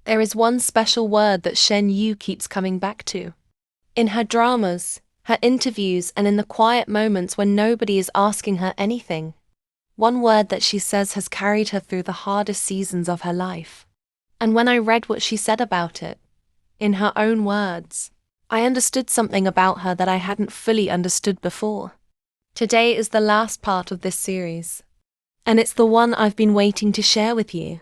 There is one special word that Shen Yue keeps coming back to. In her dramas, her interviews, and in the quiet moments when nobody is asking her anything. One word that she says has carried her through the hardest seasons of her life. And when I read what she said about it, in her own words, I understood something about her that I hadn't fully understood before. Today is the last part of this series, and it's the one I've been waiting to share with you.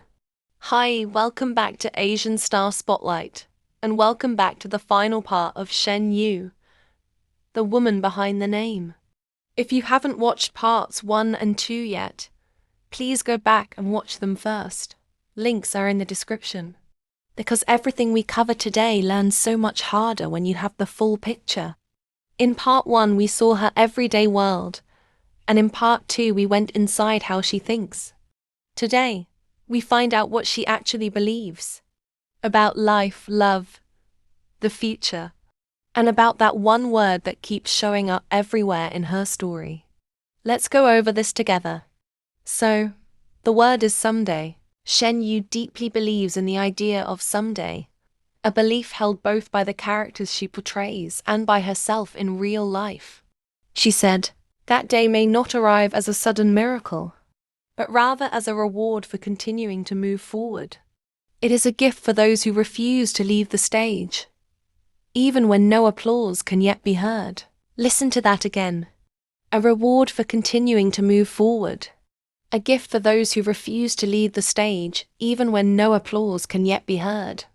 Hi, welcome back to Asian Star Spotlight, and welcome back to the final part of Shen Yue, the woman behind the name. If you haven't watched parts 1 and 2 yet, please go back and watch them first. Links are in the description. Because everything we cover today lands so much harder when you have the full picture. In part 1 we saw her everyday world, and in part 2 we went inside how she thinks. Today, we find out what she actually believes. About life, love, the future, and about that one word that keeps showing up everywhere in her story. Let's go over this together. So, the word is someday. Shen Yue deeply believes in the idea of someday, a belief held both by the characters she portrays and by herself in real life. She said, that day may not arrive as a sudden miracle, but rather as a reward for continuing to move forward. It is a gift for those who refuse to leave the stage, even when no applause can yet be heard. Listen to that again. A reward for continuing to move forward. A gift for those who refuse to leave the stage, even when no applause can yet be heard.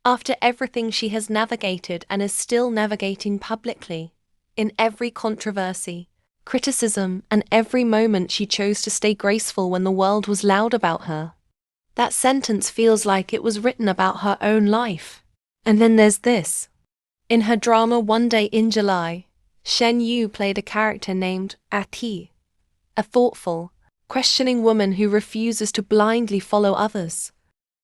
After everything she has navigated and is still navigating publicly, in every controversy, criticism, and every moment she chose to stay graceful when the world was loud about her. That sentence feels like it was written about her own life. And then there's this. In her drama One Day in July, Shen Yue played a character named Ati, a thoughtful, questioning woman who refuses to blindly follow others.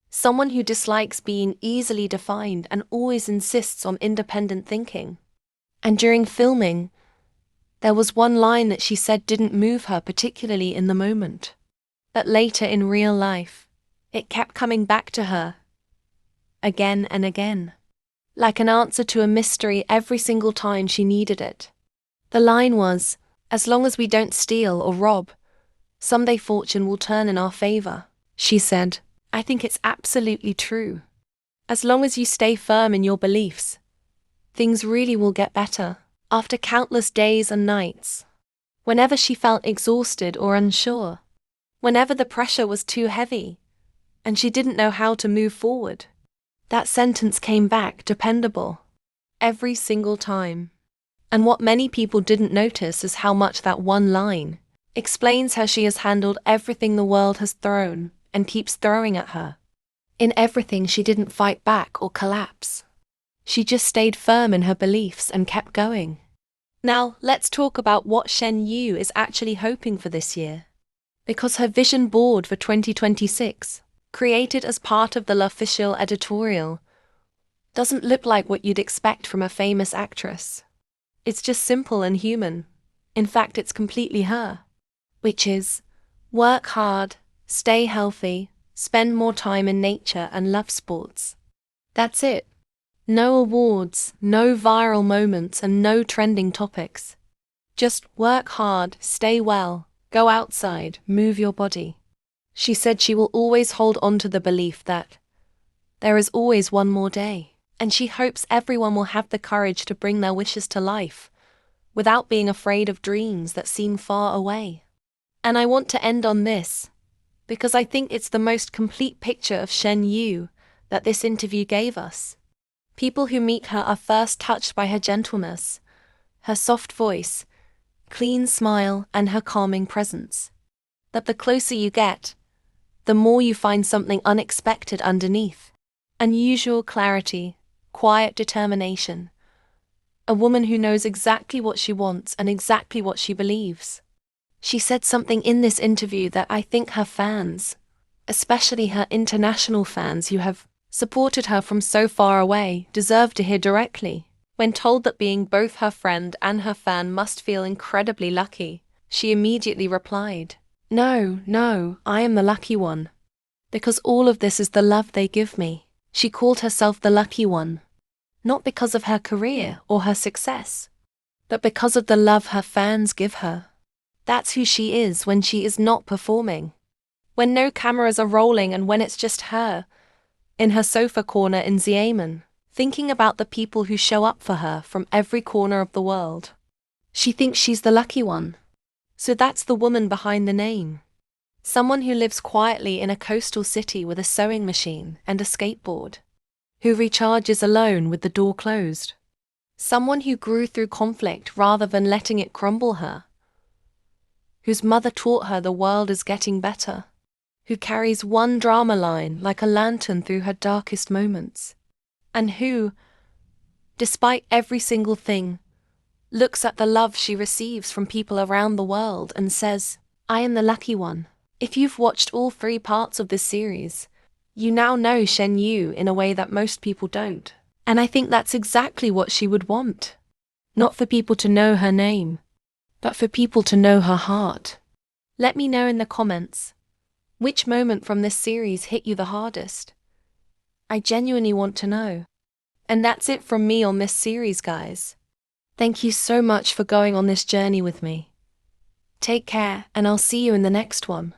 Someone who dislikes being easily defined and always insists on independent thinking. And during filming, there was one line that she said didn't move her particularly in the moment. But later in real life, it kept coming back to her, again and again. Like an answer to a mystery every single time she needed it. The line was, as long as we don't steal or rob, someday fortune will turn in our favor. She said, I think it's absolutely true. As long as you stay firm in your beliefs, things really will get better. After countless days and nights, whenever she felt exhausted or unsure, whenever the pressure was too heavy, and she didn't know how to move forward, that sentence came back dependable, every single time. And what many people didn't notice is how much that one line explains how she has handled everything the world has thrown and keeps throwing at her. In everything she didn't fight back or collapse. She just stayed firm in her beliefs and kept going. Now, let's talk about what Shen Yue is actually hoping for this year. Because her vision board for 2026, created as part of the L'Officiel editorial, doesn't look like what you'd expect from a famous actress. It's just simple and human. In fact, it's completely her. Which is, work hard, stay healthy, spend more time in nature and love sports. That's it. No awards, no viral moments, and no trending topics. Just work hard, stay well, go outside, move your body. She said she will always hold on to the belief that there is always one more day, and she hopes everyone will have the courage to bring their wishes to life, without being afraid of dreams that seem far away. And I want to end on this, because I think it's the most complete picture of Shen Yue that this interview gave us. People who meet her are first touched by her gentleness, her soft voice, clean smile, and her calming presence. But the closer you get, the more you find something unexpected underneath. Unusual clarity, quiet determination. A woman who knows exactly what she wants and exactly what she believes. She said something in this interview that I think her fans, especially her international fans who have supported her from so far away, deserve to hear directly. When told that being both her friend and her fan must feel incredibly lucky, she immediately replied, No, I am the lucky one. Because all of this is the love they give me. She called herself the lucky one, not because of her career or her success, but because of the love her fans give her. That's who she is when she is not performing. When no cameras are rolling and when it's just her, in her sofa corner in Xiamen, thinking about the people who show up for her from every corner of the world. She thinks she's the lucky one. So that's the woman behind the name. Someone who lives quietly in a coastal city with a sewing machine and a skateboard. Who recharges alone with the door closed. Someone who grew through conflict rather than letting it crumble her. Whose mother taught her the world is getting better. Who carries one drama line like a lantern through her darkest moments. And who, despite every single thing, looks at the love she receives from people around the world and says, I am the lucky one. If you've watched all 3 parts of this series, you now know Shen Yue in a way that most people don't. And I think that's exactly what she would want. Not for people to know her name, but for people to know her heart. Let me know in the comments, which moment from this series hit you the hardest? I genuinely want to know. And that's it from me on this series, guys. Thank you so much for going on this journey with me. Take care, and I'll see you in the next one.